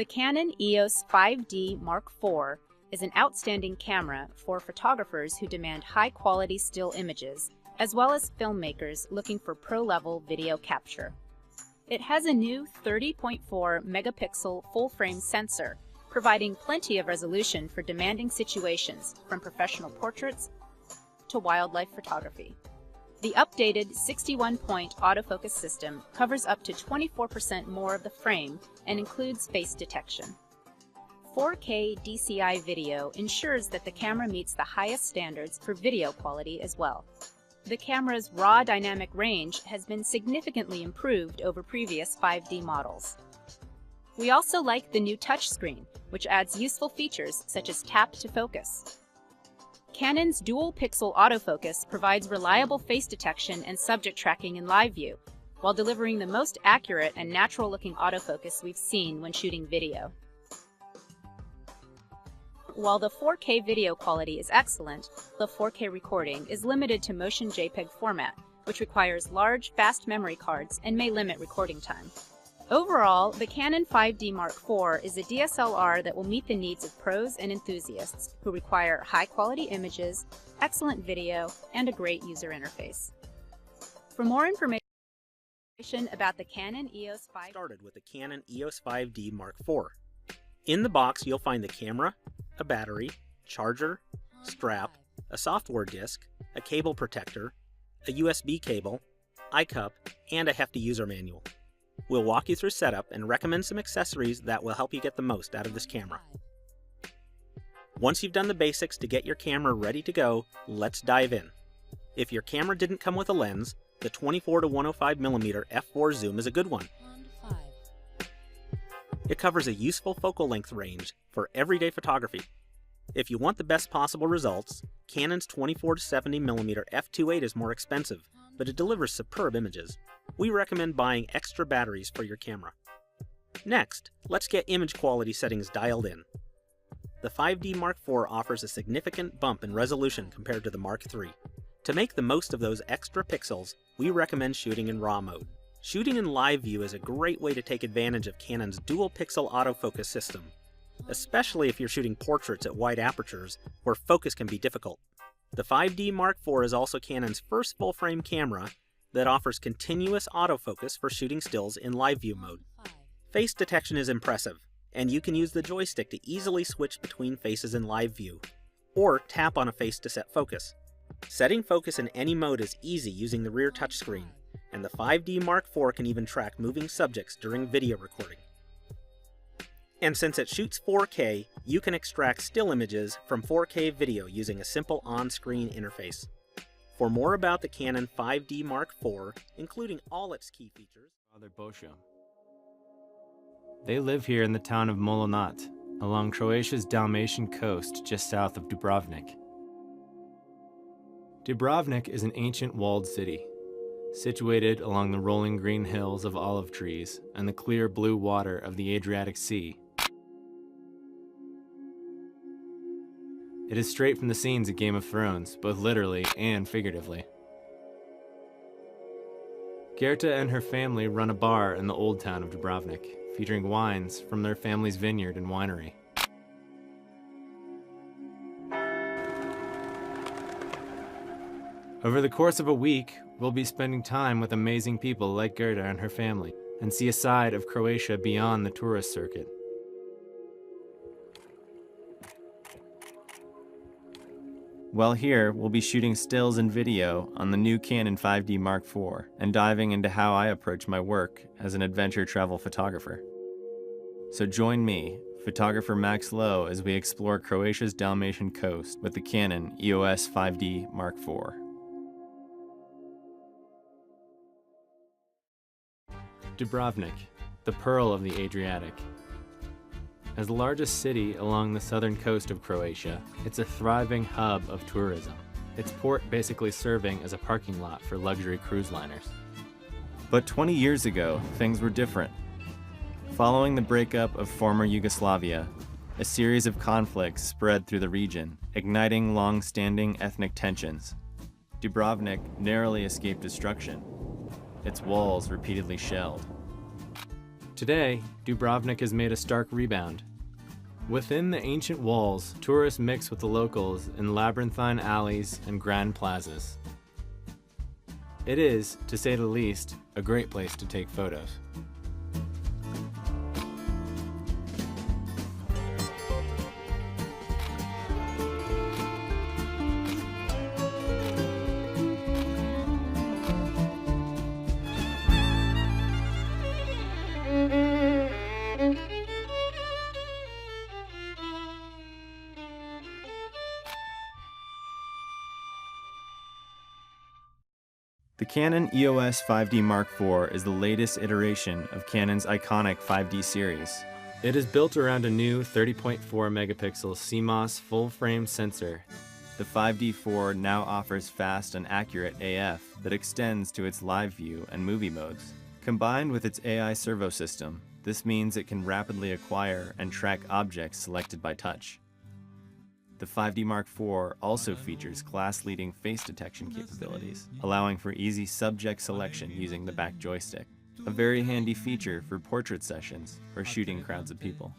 The Canon EOS 5D Mark IV is an outstanding camera for photographers who demand high-quality still images, as well as filmmakers looking for pro-level video capture. It has a new 30.4 megapixel full-frame sensor, providing plenty of resolution for demanding situations, from professional portraits to wildlife photography. The updated 61-point autofocus system covers up to 24% more of the frame and includes face detection. 4K DCI video ensures that the camera meets the highest standards for video quality as well. The camera's raw dynamic range has been significantly improved over previous 5D models. We also like the new touchscreen, which adds useful features such as tap to focus. Canon's dual-pixel autofocus provides reliable face detection and subject tracking in live view, while delivering the most accurate and natural-looking autofocus we've seen when shooting video. While the 4K video quality is excellent, the 4K recording is limited to motion JPEG format, which requires large, fast memory cards and may limit recording time. Overall, the Canon 5D Mark IV is a DSLR that will meet the needs of pros and enthusiasts who require high-quality images, excellent video, and a great user interface. For more information about the Canon EOS 5D, started with the Canon EOS 5D Mark IV. In the box, you'll find the camera, a battery, charger, strap, a software disk, a cable protector, a USB cable, iCup, and a hefty user manual. We'll walk you through setup and recommend some accessories that will help you get the most out of this camera. Once you've done the basics to get your camera ready to go, let's dive in. If your camera didn't come with a lens, the 24 to 105mm f4 zoom is a good one. It covers a useful focal length range for everyday photography. If you want the best possible results, Canon's 24 to 70mm f2.8 is more expensive, but it delivers superb images. We recommend buying extra batteries for your camera. Next, let's get image quality settings dialed in. The 5D Mark IV offers a significant bump in resolution compared to the Mark III. To make the most of those extra pixels, we recommend shooting in RAW mode. Shooting in live view is a great way to take advantage of Canon's dual-pixel autofocus system, especially if you're shooting portraits at wide apertures where focus can be difficult. The 5D Mark IV is also Canon's first full-frame camera that offers continuous autofocus for shooting stills in live view mode. Face detection is impressive, and you can use the joystick to easily switch between faces in live view, or tap on a face to set focus. Setting focus in any mode is easy using the rear touchscreen, and the 5D Mark IV can even track moving subjects during video recording. And since it shoots 4K, you can extract still images from 4K video using a simple on-screen interface. For more about the Canon 5D Mark IV, including all its key features, Father Bosho. They live here in the town of Molonat, along Croatia's Dalmatian coast just south of Dubrovnik. Dubrovnik is an ancient walled city, situated along the rolling green hills of olive trees and the clear blue water of the Adriatic Sea. It is straight from the scenes of Game of Thrones, both literally and figuratively. Gerta and her family run a bar in the old town of Dubrovnik, featuring wines from their family's vineyard and winery. Over the course of a week, we'll be spending time with amazing people like Gerta and her family, and see a side of Croatia beyond the tourist circuit. While here, we'll be shooting stills and video on the new Canon 5D Mark IV and diving into how I approach my work as an adventure travel photographer. So join me, photographer Max Lowe, as we explore Croatia's Dalmatian coast with the Canon EOS 5D Mark IV. Dubrovnik, the pearl of the Adriatic. As the largest city along the southern coast of Croatia, it's a thriving hub of tourism, its port basically serving as a parking lot for luxury cruise liners. But 20 years ago, things were different. Following the breakup of former Yugoslavia, a series of conflicts spread through the region, igniting long-standing ethnic tensions. Dubrovnik narrowly escaped destruction, its walls repeatedly shelled. Today, Dubrovnik has made a stark rebound. Within the ancient walls, tourists mix with the locals in labyrinthine alleys and grand plazas. It is, to say the least, a great place to take photos. The Canon EOS 5D Mark IV is the latest iteration of Canon's iconic 5D series. It is built around a new 30.4 megapixel CMOS full-frame sensor. The 5D4 now offers fast and accurate AF that extends to its live view and movie modes. Combined with its AI servo system, this means it can rapidly acquire and track objects selected by touch. The 5D Mark IV also features class-leading face detection capabilities, allowing for easy subject selection using the back joystick, a very handy feature for portrait sessions or shooting crowds of people.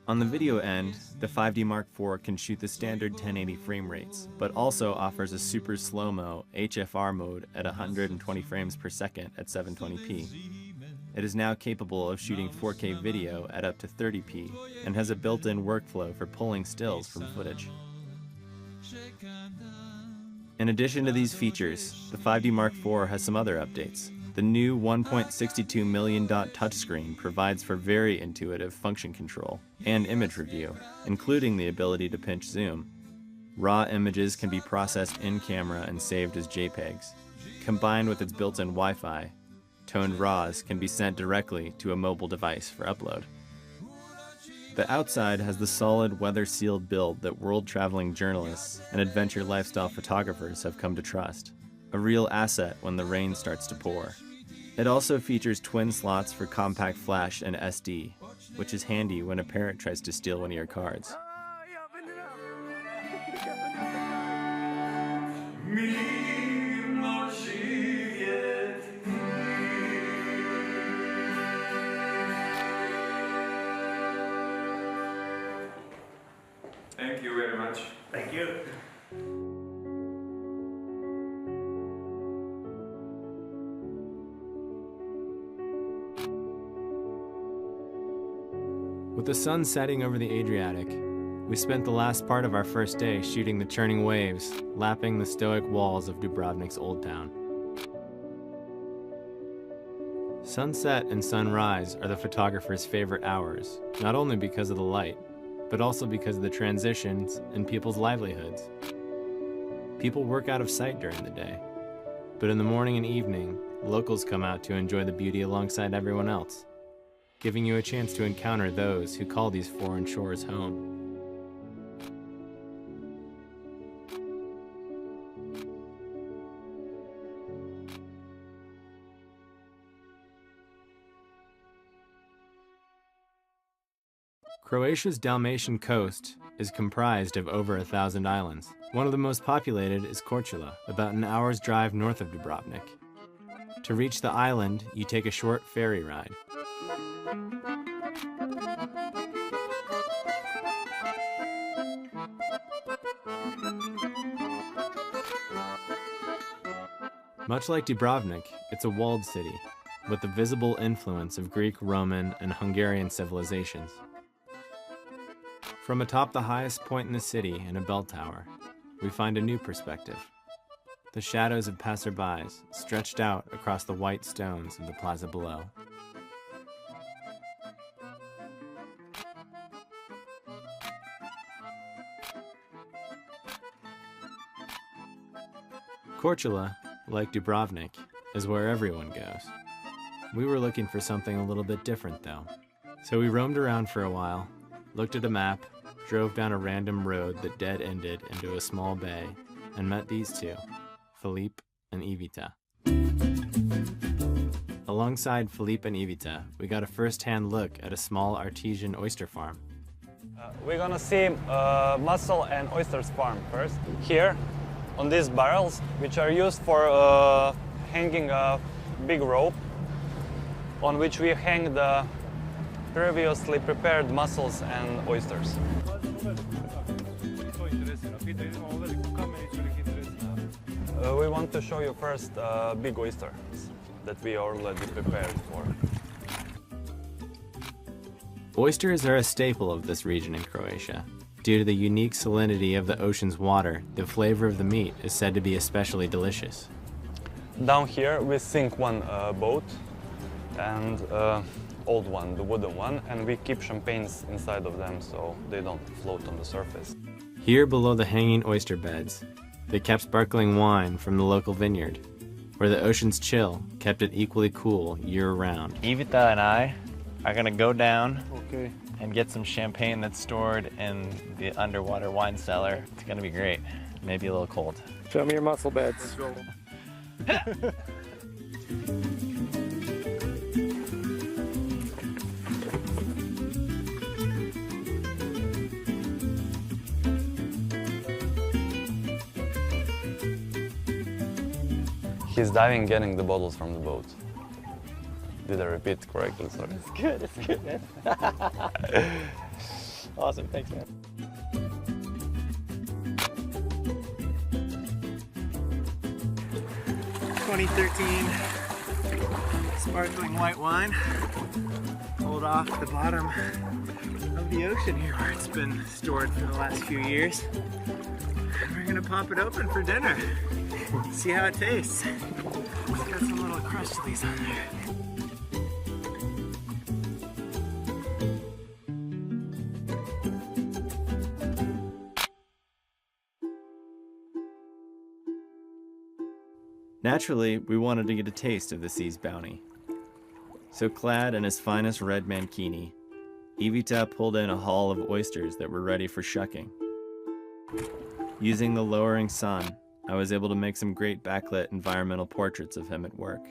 On the video end, the 5D Mark IV can shoot the standard 1080 frame rates, but also offers a super slow-mo HFR mode at 120 frames per second at 720p. It is now capable of shooting 4K video at up to 30p and has a built-in workflow for pulling stills from footage. In addition to these features, the 5D Mark IV has some other updates. The new 1.62 million dot touchscreen provides for very intuitive function control and image review, including the ability to pinch zoom. Raw images can be processed in camera and saved as JPEGs. Combined with its built-in Wi-Fi, toned RAWs can be sent directly to a mobile device for upload. The outside has the solid weather-sealed build that world-traveling journalists and adventure lifestyle photographers have come to trust, a real asset when the rain starts to pour. It also features twin slots for compact flash and SD, which is handy when a parent tries to steal one of your cards. Thank you very much. Thank you. With the sun setting over the Adriatic, we spent the last part of our first day shooting the churning waves, lapping the stoic walls of Dubrovnik's old town. Sunset and sunrise are the photographer's favorite hours, not only because of the light, but also because of the transitions and people's livelihoods. People work out of sight during the day, but in the morning and evening, locals come out to enjoy the beauty alongside everyone else, giving you a chance to encounter those who call these foreign shores home. Croatia's Dalmatian coast is comprised of over 1,000 islands. One of the most populated is Korčula, about an hour's drive north of Dubrovnik. To reach the island, you take a short ferry ride. Much like Dubrovnik, it's a walled city, with the visible influence of Greek, Roman, and Hungarian civilizations. From atop the highest point in the city in a bell tower, we find a new perspective. The shadows of passerbys stretched out across the white stones of the plaza below. Korčula, like Dubrovnik, is where everyone goes. We were looking for something a little bit different though. So we roamed around for a while, looked at a map, drove down a random road that dead-ended into a small bay, and met these two, Filipe and Ivita. Alongside Filipe and Ivita, we got a first-hand look at a small artesian oyster farm. We're gonna see mussel and oysters farm first. Here, on these barrels, which are used for hanging a big rope, on which we hang the previously prepared mussels and oysters. We want to show you first big oysters that we already prepared for. Oysters are a staple of this region in Croatia. Due to the unique salinity of the ocean's water, the flavor of the meat is said to be especially delicious. Down here we sink one boat and old one, the wooden one, and we keep champagnes inside of them so they don't float on the surface. Here below the hanging oyster beds, they kept sparkling wine from the local vineyard, where the ocean's chill kept it equally cool year-round. Ivita and I are gonna go down and get some champagne that's stored in the underwater wine cellar. It's gonna be great. Maybe a little cold. Show me your mussel beds. He's diving, getting the bottles from the boat. Did I repeat correctly? Sorry. It's good, man. Awesome, thanks, man. "2013 sparkling white wine, pulled off the bottom of the ocean here where it's been stored for the last few years. And we're gonna pop it open for dinner, see how it tastes. It's got some little crustalies on there. Naturally, we wanted to get a taste of the sea's bounty. So clad in his finest red mankini, Ivita pulled in a haul of oysters that were ready for shucking. Using the lowering sun, I was able to make some great backlit environmental portraits of him at work.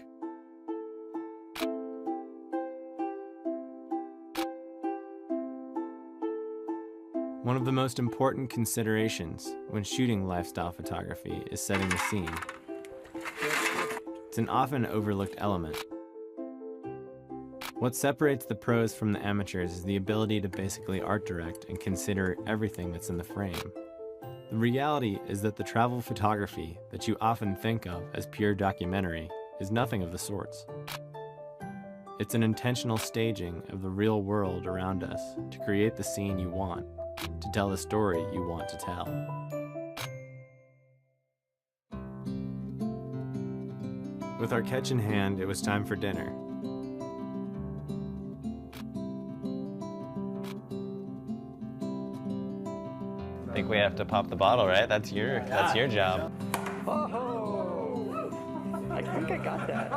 One of the most important considerations when shooting lifestyle photography is setting the scene. It's an often overlooked element. What separates the pros from the amateurs is the ability to basically art direct and consider everything that's in the frame. The reality is that the travel photography that you often think of as pure documentary is nothing of the sorts. It's an intentional staging of the real world around us to create the scene you want, to tell the story you want to tell. With our catch in hand, it was time for dinner. I think we have to pop the bottle, right? That's your job. Oh, I think I got that.